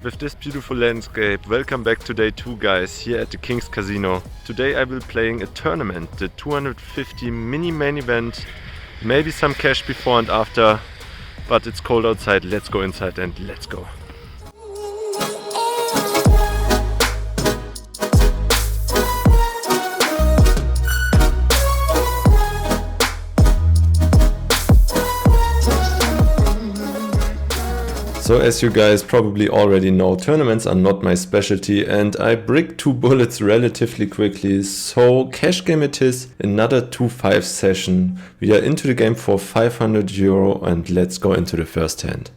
with this beautiful landscape, welcome back to day 2 guys, here at the King's Casino. Today I will be playing a tournament, the 250 mini main event, maybe some cash before and after, but it's cold outside, let's go inside and let's go. So as you guys probably already know, tournaments are not my specialty and I brick 2 bullets relatively quickly, so cash game it is, another 2-5 session. We are into the game for €500 and let's go into the first hand.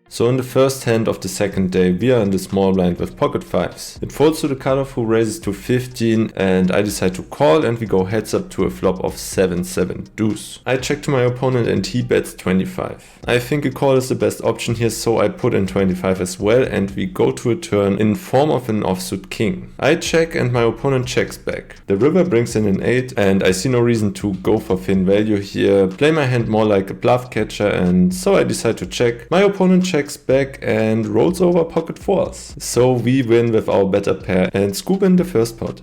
So in the first hand of the second day, we are in the small blind with pocket fives. It folds to the cutoff who raises to 15 and I decide to call and we go heads up to a flop of 7-7 deuce. I check to my opponent and he bets 25. I think a call is the best option here, so I put in 25 as well and we go to a turn in form of an offsuit king. I check and my opponent checks back. The river brings in an 8 and I see no reason to go for thin value here. Play my hand more like a bluff catcher and so I decide to check. My opponent checks back and rolls over pocket fours. So we win with our better pair and scoop in the first pot.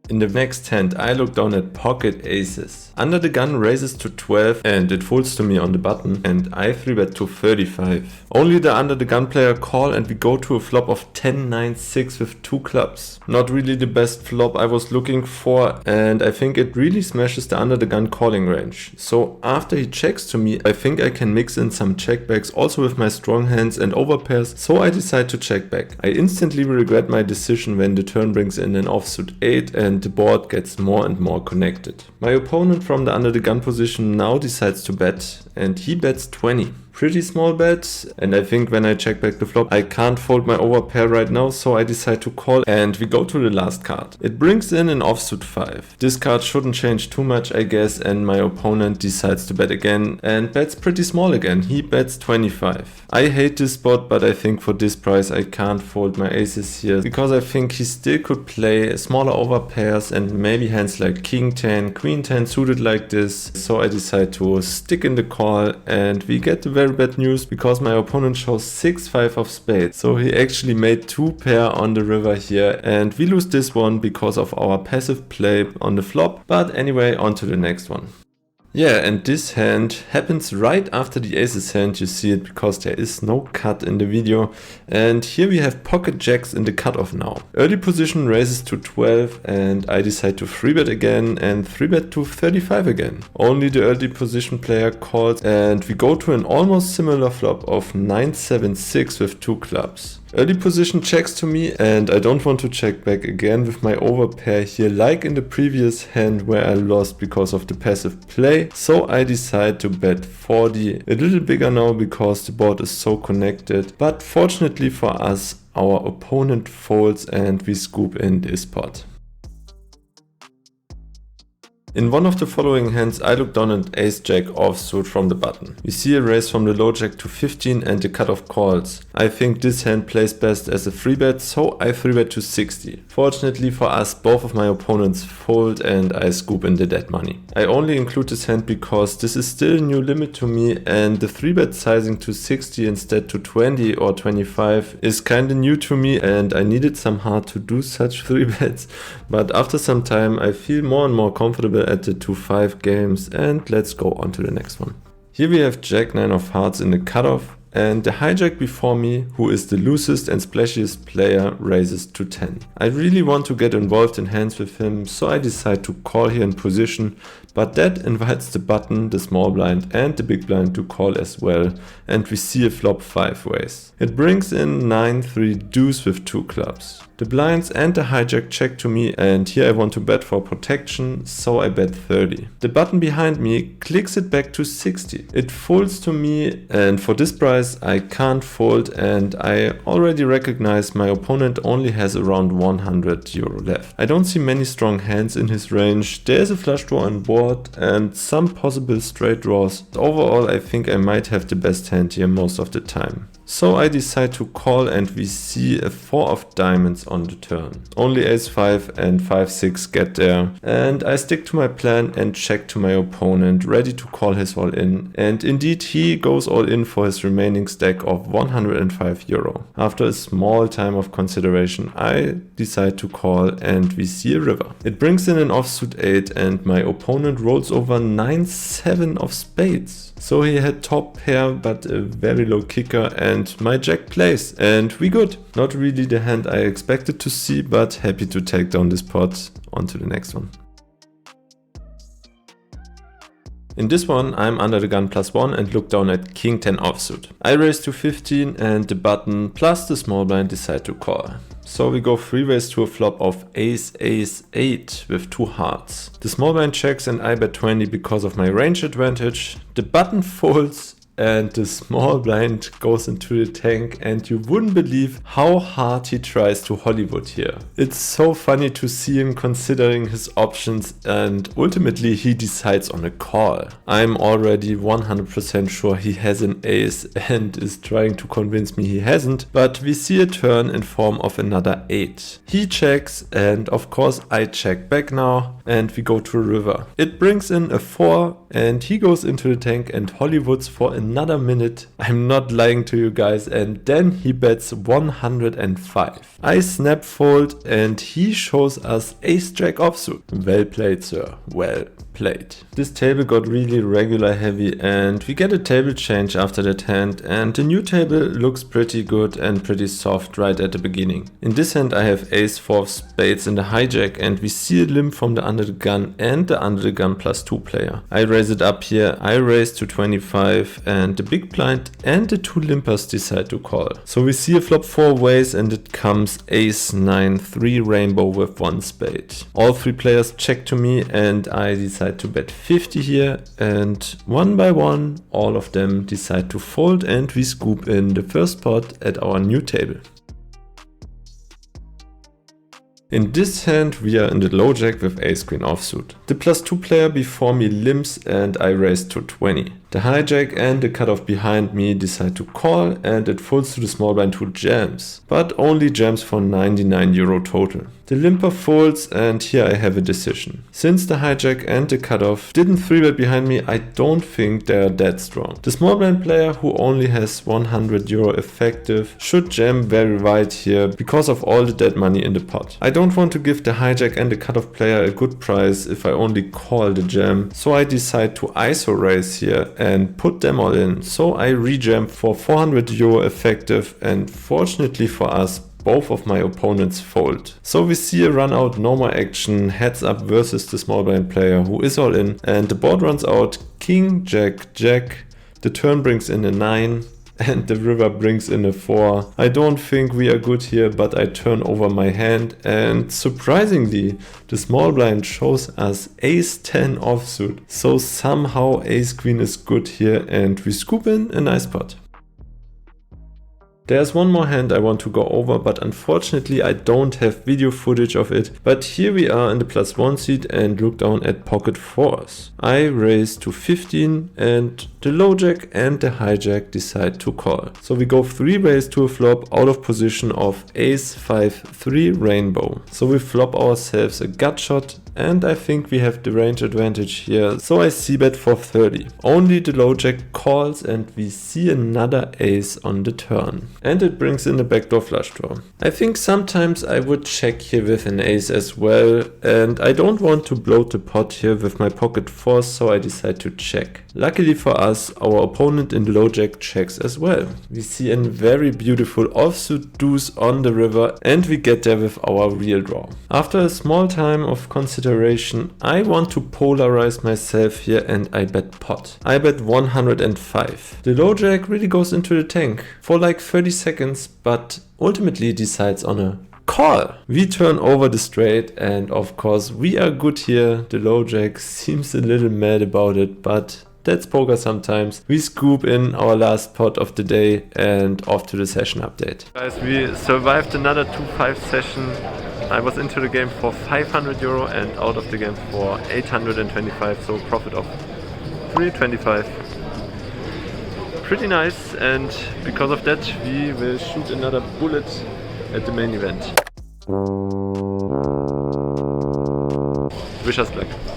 In the next hand I look down at pocket aces. Under the gun raises to 12 and it folds to me on the button and I 3-bet to 35. Only the under the gun player call and we go to a flop of 10-9-6 with 2 clubs. Not really the best flop I was looking for and I think it really smashes the under the gun calling range. So after he checks to me I think I can mix in some checkbacks also with my strong hands and overpairs, so I decide to check back. I instantly regret my decision when the turn brings in an offsuit 8 and the board gets more and more connected. My opponent from the under the gun position now decides to bet and he bets 20. Pretty small bet, and I think when I check back the flop I can't fold my overpair right now, so I decide to call and we go to the last card. It brings in an offsuit 5. This card shouldn't change too much I guess, and my opponent decides to bet again and bets pretty small again. He bets 25. I hate this spot, but I think for this price I can't fold my aces here because I think he still could play smaller overpairs and maybe hands like king 10, queen 10 suited like this, so I decide to stick in the call and we get the very bad news because my opponent shows 6-5 of spades. So he actually made 2 pair on the river here and we lose this one because of our passive play on the flop. But anyway, on to the next one. Yeah, and this hand happens right after the aces hand, you see it because there is no cut in the video. And here we have pocket jacks in the cutoff now. Early position raises to 12 and I decide to 3-bet again and 3-bet to 35 again. Only the early position player calls and we go to an almost similar flop of 9-7-6 with 2 clubs. Early position checks to me and I don't want to check back again with my overpair here like in the previous hand where I lost because of the passive play. So I decide to bet 40, a little bigger now because the board is so connected. But fortunately for us, our opponent folds and we scoop in this pot. In one of the following hands I look down at ace-jack offsuit from the button. We see a raise from the low jack to 15 and the cutoff calls. I think this hand plays best as a 3-bet, so I 3-bet to 60. Fortunately for us, both of my opponents fold and I scoop in the dead money. I only include this hand because this is still a new limit to me and the 3-bet sizing to 60 instead to 20 or 25 is kinda new to me and I needed some heart to do such 3-bets. But after some time I feel more and more comfortable at the 2-5 games and let's go on to the next one. Here we have jack 9 of hearts in the cutoff and the hijack before me, who is the loosest and splashiest player, raises to 10. I really want to get involved in hands with him, so I decide to call here in position, but that invites the button, the small blind and the big blind to call as well, and we see a flop 5 ways. It brings in 9-3 deuce with 2 clubs. The blinds and the hijack check to me and here I want to bet for protection, so I bet 30. The button behind me clicks it back to 60. It folds to me and for this price I can't fold and I already recognize my opponent only has around €100 left. I don't see many strong hands in his range. There's a flush draw on board and some possible straight draws. Overall I think I might have the best hand here most of the time. So I decide to call and we see a 4 of diamonds on the turn. Only ace 5 and 5-6 get there. And I stick to my plan and check to my opponent, ready to call his all in. And indeed he goes all in for his remaining stack of 105 euro. After a small time of consideration, I decide to call and we see a river. It brings in an offsuit 8 and my opponent rolls over 9-7 of spades. So he had top pair but a very low kicker and my jack plays and we good. Not really the hand I expected to see, but happy to take down this pot. On to the next one. In this one, I'm under the gun +1 and look down at king 10 offsuit. I raise to 15 and the button plus the small blind decide to call. So we go 3-ways to a flop of ace 8 with 2 hearts. The small blind checks and I bet 20 because of my range advantage. The button folds and the small blind goes into the tank and you wouldn't believe how hard he tries to Hollywood here. It's so funny to see him considering his options and ultimately he decides on a call. I'm already 100% sure he has an ace and is trying to convince me he hasn't, but we see a turn in form of another 8. He checks and of course I check back now and we go to a river. It brings in a 4 and he goes into the tank and Hollywoods for another minute. I'm not lying to you guys, and then he bets 105. I snap fold and he shows us ace jack offsuit. Well played, sir. Well played. This table got really regular heavy and we get a table change after that hand and the new table looks pretty good and pretty soft right at the beginning. In this hand I have ace 4 of spades in the hijack and we see a limp from the under the gun and the under the gun +2 player. I raise it up here, I raise to 25 and the big blind and the 2 limpers decide to call. So we see a flop 4 ways and it comes ace 9, 3 rainbow with 1 spade. All 3 players check to me and I decide to bet 50 here and one by one all of them decide to fold and we scoop in the first pot at our new table. In this hand we are in the low jack with ace queen offsuit. The +2 player before me limps and I raise to 20. The hijack and the cutoff behind me decide to call and it folds to the small blind 2 jams, but only jams for 99 euro total. The limper folds and here I have a decision. Since the hijack and the cutoff didn't 3-bet behind me, I don't think they're that strong. The small blind player who only has 100 euro effective should jam very wide here because of all the dead money in the pot. I don't want to give the hijack and the cutoff player a good price if I only call the jam, so I decide to ISO raise here and put them all in. So I rejam for 400 euro effective and fortunately for us, both of my opponents fold. So we see a run out, no more action, heads up versus the small blind player who is all in and the board runs out king, jack, jack. The turn brings in a 9 and the river brings in a 4. I don't think we are good here, but I turn over my hand and surprisingly the small blind shows us ace 10 offsuit. So somehow ace queen is good here and we scoop in a nice pot. There's one more hand I want to go over, but unfortunately I don't have video footage of it. But here we are in the +1 seat and look down at pocket 4s. I raise to 15 and the low jack and the hijack decide to call. So we go 3-ways to a flop out of position of ace 5, 3 rainbow. So we flop ourselves a gut shot and I think we have the range advantage here. So I c-bet for 30. Only the low jack calls and we see another ace on the turn. And it brings in a backdoor flush draw. I think sometimes I would check here with an ace as well and I don't want to bloat the pot here with my pocket 4s, so I decide to check. Luckily for us, our opponent in the low jack checks as well. We see a very beautiful offsuit deuce on the river and we get there with our real draw. After a small time of consideration, I want to polarize myself here and I bet pot. I bet 105. The low jack really goes into the tank for like 30 seconds, but ultimately decides on a call. We turn over the straight and of course we are good here. The low jack seems a little mad about it, but that's poker sometimes. We scoop in our last pot of the day and off to the session update. Guys, we survived another 2-5 session. I was into the game for 500 euro and out of the game for 825, so profit of 325. pretty nice, and because of that we will shoot another bullet at the main event. Wish us luck.